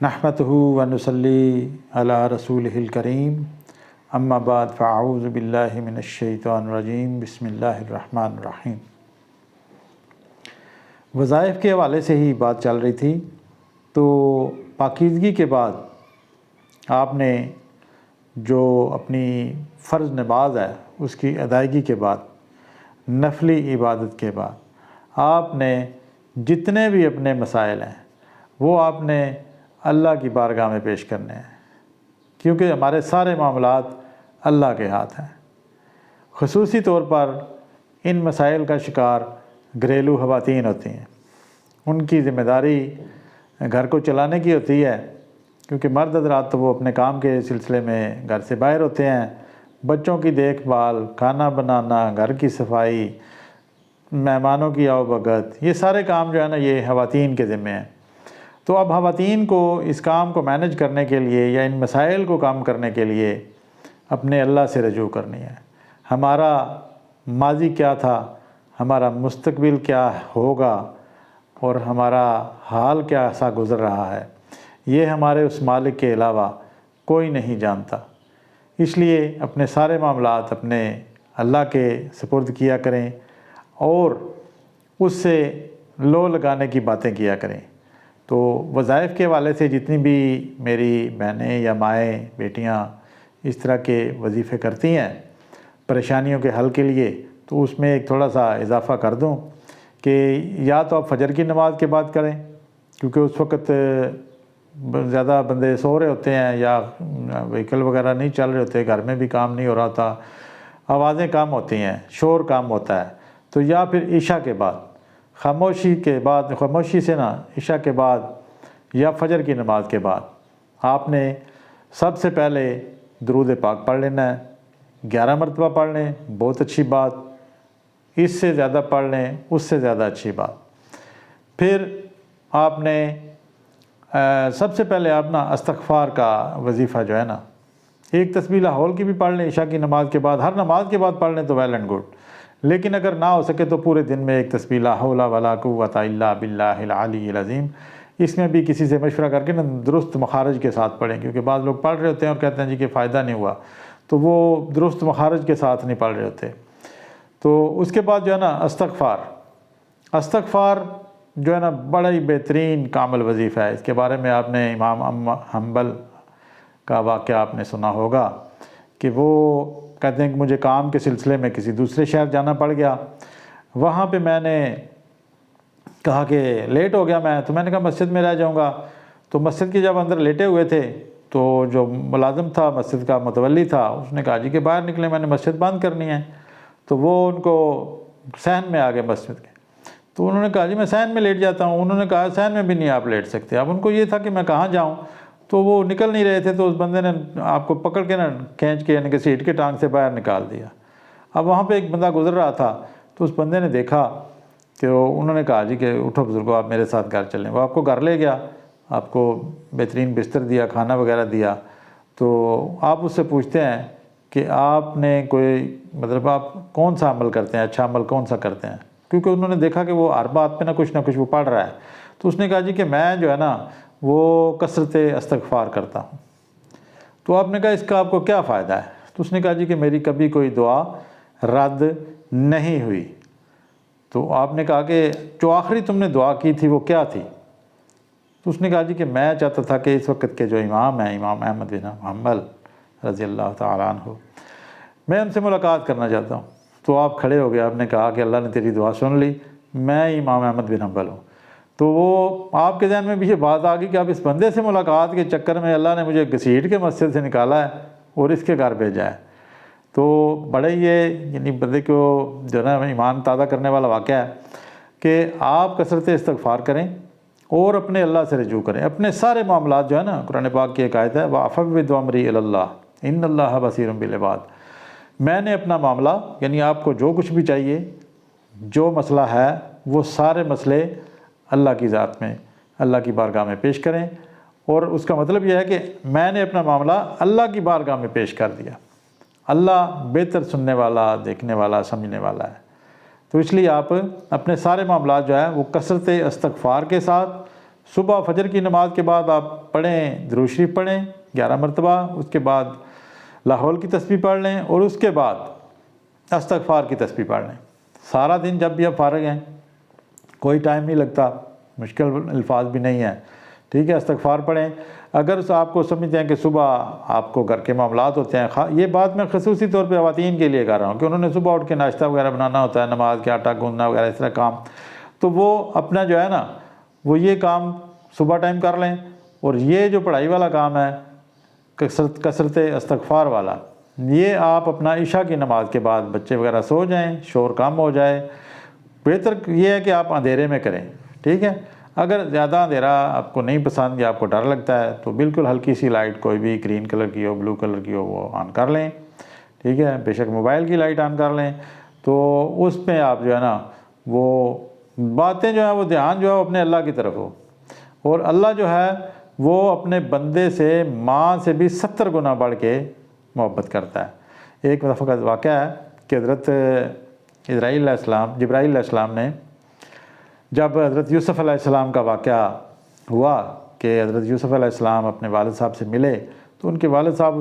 نحمده ونصلی علی رسولہ الکریم اما بعد فاعوذ باللہ من الشیطان الرجیم بسم اللہ الرحمن الرحیم۔ وظائف کے حوالے سے ہی بات چل رہی تھی، تو پاکیزگی کے بعد آپ نے جو اپنی فرض نماز ہے اس کی ادائیگی کے بعد، نفلی عبادت کے بعد آپ نے جتنے بھی اپنے مسائل ہیں وہ آپ نے اللہ کی بارگاہ میں پیش کرنے ہیں، کیونکہ ہمارے سارے معاملات اللہ کے ہاتھ ہیں۔ خصوصی طور پر ان مسائل کا شکار گھریلو خواتین ہوتی ہیں، ان کی ذمہ داری گھر کو چلانے کی ہوتی ہے، کیونکہ مرد حضرات تو وہ اپنے کام کے سلسلے میں گھر سے باہر ہوتے ہیں۔ بچوں کی دیکھ بھال، کھانا بنانا، گھر کی صفائی، مہمانوں کی آؤ بھگت، یہ سارے کام جو ہے نا یہ خواتین کے ذمہ ہیں۔ تو اب خواتین کو اس کام کو مینج کرنے کے لیے یا ان مسائل کو کام کرنے کے لیے اپنے اللہ سے رجوع کرنی ہے۔ ہمارا ماضی کیا تھا، ہمارا مستقبل کیا ہوگا اور ہمارا حال کیا سا گزر رہا ہے، یہ ہمارے اس مالک کے علاوہ کوئی نہیں جانتا۔ اس لیے اپنے سارے معاملات اپنے اللہ کے سپرد کیا کریں اور اس سے لو لگانے کی باتیں کیا کریں۔ تو وظائف کے حوالے سے جتنی بھی میری بہنیں یا مائیں بیٹیاں اس طرح کے وظیفے کرتی ہیں پریشانیوں کے حل کے لیے، تو اس میں ایک تھوڑا سا اضافہ کر دوں کہ یا تو آپ فجر کی نماز کے بعد کریں، کیونکہ اس وقت زیادہ بندے سو رہے ہوتے ہیں یا وہیکل وغیرہ نہیں چل رہے ہوتے، گھر میں بھی کام نہیں ہو رہا ہوتا، آوازیں کم ہوتی ہیں، شور کم ہوتا ہے۔ تو یا پھر عشاء کے بعد، خاموشی کے بعد، خاموشی سے نا عشاء کے بعد یا فجر کی نماز کے بعد آپ نے سب سے پہلے درود پاک پڑھ لینا ہے، 11 مرتبہ پڑھ لیں بہت اچھی بات، اس سے زیادہ پڑھ لیں اس سے زیادہ اچھی بات۔ پھر آپ نے سب سے پہلے آپ نا استغفار کا وظیفہ جو ہے نا ایک تسبیح لاحول کی بھی پڑھ لیں عشاء کی نماز کے بعد، ہر نماز کے بعد پڑھ لیں تو ویل اینڈ گڈ، لیکن اگر نہ ہو سکے تو پورے دن میں ایک تسبیح لا حول ولا قوۃ الا باللہ العلی العظیم، اس میں بھی کسی سے مشورہ کر کے نا درست مخارج کے ساتھ پڑھیں، کیونکہ بعض لوگ پڑھ رہے ہوتے ہیں اور کہتے ہیں جی کہ فائدہ نہیں ہوا، تو وہ درست مخارج کے ساتھ نہیں پڑھ رہے ہوتے۔ تو اس کے بعد جو ہے نا استغفار جو ہے نا بڑا ہی بہترین کامل وظیفہ ہے۔ اس کے بارے میں آپ نے امام حنبل کا واقعہ آپ نے سنا ہوگا کہ وہ کہتے ہیں کہ مجھے کام کے سلسلے میں کسی دوسرے شہر جانا پڑ گیا، وہاں پہ میں نے کہا کہ لیٹ ہو گیا تو میں نے کہا مسجد میں رہ جاؤں گا۔ تو مسجد کے جب اندر لیٹے ہوئے تھے تو جو ملازم تھا مسجد کا متولی تھا، اس نے کہا جی کہ باہر نکلیں، میں نے مسجد بند کرنی ہے۔ تو وہ ان کو صحن میں آ گئے مسجد کے، تو انہوں نے کہا جی میں صحن میں لیٹ جاتا ہوں۔ انہوں نے کہا صحن میں بھی نہیں آپ لیٹ سکتے۔ اب ان کو یہ تھا کہ میں کہاں جاؤں، تو وہ نکل نہیں رہے تھے، تو اس بندے نے آپ کو پکڑ کے نا کھینچ کے یعنی کہ سیٹ کے ٹانگ سے باہر نکال دیا۔ اب وہاں پہ ایک بندہ گزر رہا تھا، تو اس بندے نے دیکھا کہ انہوں نے کہا جی کہ اٹھو بزرگو آپ میرے ساتھ گھر چلیں۔ وہ آپ کو گھر لے گیا، آپ کو بہترین بستر دیا، کھانا وغیرہ دیا۔ تو آپ اس سے پوچھتے ہیں کہ آپ نے کوئی مطلب آپ کون سا عمل کرتے ہیں، اچھا عمل کون سا کرتے ہیں، کیونکہ انہوں نے دیکھا کہ وہ ہر بات پہ نہ کچھ وہ پڑھ رہا ہے۔ تو اس نے کہا جی کہ میں جو ہے نا وہ کثرت استغفار کرتا ہوں۔ تو آپ نے کہا اس کا آپ کو کیا فائدہ ہے؟ تو اس نے کہا جی کہ میری کبھی کوئی دعا رد نہیں ہوئی۔ تو آپ نے کہا کہ جو آخری تم نے دعا کی تھی وہ کیا تھی؟ تو اس نے کہا جی کہ میں چاہتا تھا کہ اس وقت کے جو امام ہیں، امام احمد بن حنبل رضی اللہ تعالیٰ عنہ، میں ان سے ملاقات کرنا چاہتا ہوں۔ تو آپ کھڑے ہو گئے، آپ نے کہا کہ اللہ نے تیری دعا سن لی، میں امام احمد بن حنبل ہوں۔ تو وہ آپ کے ذہن میں بھی یہ بات آ گئی کہ اب اس بندے سے ملاقات کے چکر میں اللہ نے مجھے گھسیٹ کے مسجد سے نکالا ہے اور اس کے گھر بھیجا ہے۔ تو بڑے یہ یعنی بندے کو جو ہے نا ایمان تازہ کرنے والا واقعہ ہے کہ آپ کثرت استغفار کریں اور اپنے اللہ سے رجوع کریں۔ اپنے سارے معاملات جو ہے نا، قرآن پاک کی ایک آیت ہے وَأَفَوِّضُ أَمْرِي إِلَى اللَّهِ إِنَّ اللَّهَ بَصِيرٌ بِالْعِبَادِ، میں نے اپنا معاملہ یعنی آپ کو جو کچھ بھی چاہیے، جو مسئلہ ہے، وہ سارے مسئلے اللہ کی ذات میں، اللہ کی بارگاہ میں پیش کریں۔ اور اس کا مطلب یہ ہے کہ میں نے اپنا معاملہ اللہ کی بارگاہ میں پیش کر دیا۔ اللہ بہتر سننے والا، دیکھنے والا، سمجھنے والا ہے۔ تو اس لیے آپ اپنے سارے معاملات جو ہے وہ کثرت استغفار کے ساتھ صبح فجر کی نماز کے بعد آپ پڑھیں، درود شریف پڑھیں 11 مرتبہ، اس کے بعد لا حول کی تسبیح پڑھ لیں، اور اس کے بعد استغفار کی تسبیح پڑھ لیں۔ سارا دن جب بھی آپ فارغ ہیں، کوئی ٹائم نہیں لگتا، مشکل الفاظ بھی نہیں ہیں، ٹھیک ہے، استغفار پڑھیں۔ اگر آپ کو سمجھتے ہیں کہ صبح آپ کو گھر کے معاملات ہوتے ہیں، یہ بات میں خصوصی طور پہ خواتین کے لیے کر رہا ہوں کہ انہوں نے صبح اٹھ کے ناشتہ وغیرہ بنانا ہوتا ہے، نماز کے آٹا گوندنا وغیرہ اس طرح کام، تو وہ اپنا جو ہے نا وہ یہ کام صبح ٹائم کر لیں، اور یہ جو پڑھائی والا کام ہے کثرت استغفار والا، یہ آپ اپنا عشاء کی نماز کے بعد بچے وغیرہ سو جائیں، شور کم ہو جائے، بہتر یہ ہے کہ آپ اندھیرے میں کریں، ٹھیک ہے۔ اگر زیادہ اندھیرا آپ کو نہیں پسند یا آپ کو ڈر لگتا ہے تو بالکل ہلکی سی لائٹ کوئی بھی گرین کلر کی ہو، بلو کلر کی ہو، وہ آن کر لیں، ٹھیک ہے، بے شک موبائل کی لائٹ آن کر لیں، تو اس میں آپ جو ہے نا وہ باتیں جو ہیں وہ دھیان جو ہے وہ اپنے اللہ کی طرف ہو، اور اللہ جو ہے وہ اپنے بندے سے ماں سے بھی 70 گنا بڑھ کے محبت کرتا ہے۔ ایک دفعہ کا واقعہ ہے کہ حضرت جبرائیل علیہ السلام نے جب حضرت یوسف علیہ السلام کا واقعہ ہوا کہ حضرت یوسف علیہ السلام اپنے والد صاحب سے ملے، تو ان کے والد صاحب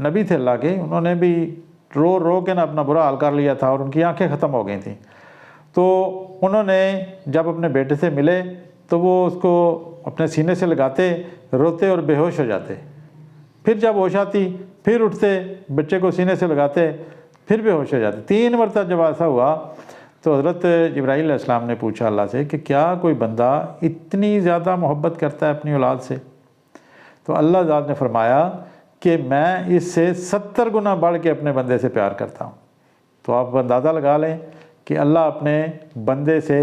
نبی تھے اللہ کے، انہوں نے بھی رو رو کے نا اپنا برا حال کر لیا تھا اور ان کی آنکھیں ختم ہو گئی تھیں۔ تو انہوں نے جب اپنے بیٹے سے ملے تو وہ اس کو اپنے سینے سے لگاتے، روتے اور بے ہوش ہو جاتے، پھر جب ہوش آتی پھر اٹھتے، بچے کو سینے سے لگاتے، پھر بے ہوش ہو جاتے۔ 3 مرتبہ جب ایسا ہوا تو حضرت جبرائیل علیہ السلام نے پوچھا اللہ سے کہ کیا کوئی بندہ اتنی زیادہ محبت کرتا ہے اپنی اولاد سے؟ تو اللہ ذات نے فرمایا کہ میں اس سے 70 گنا بڑھ کے اپنے بندے سے پیار کرتا ہوں۔ تو آپ اندازہ لگا لیں کہ اللہ اپنے بندے سے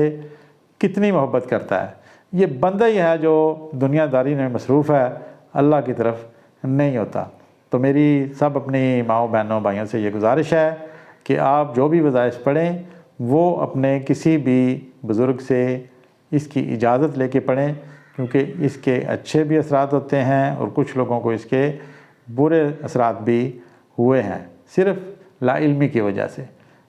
کتنی محبت کرتا ہے۔ یہ بندہ ہی ہے جو دنیا داری میں مصروف ہے، اللہ کی طرف نہیں ہوتا۔ تو میری سب اپنی ماؤں بہنوں بھائیوں سے یہ گزارش ہے کہ آپ جو بھی وظائف پڑھیں وہ اپنے کسی بھی بزرگ سے اس کی اجازت لے کے پڑھیں، کیونکہ اس کے اچھے بھی اثرات ہوتے ہیں اور کچھ لوگوں کو اس کے برے اثرات بھی ہوئے ہیں صرف لا علمی کی وجہ سے۔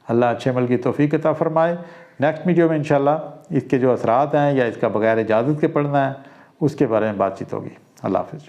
اللہ اچھے عمل کی توفیق عطا فرمائے۔ نیکسٹ ویڈیو میں انشاءاللہ اس کے جو اثرات ہیں یا اس کا بغیر اجازت کے پڑھنا ہے اس کے بارے میں بات چیت ہوگی۔ اللہ حافظ۔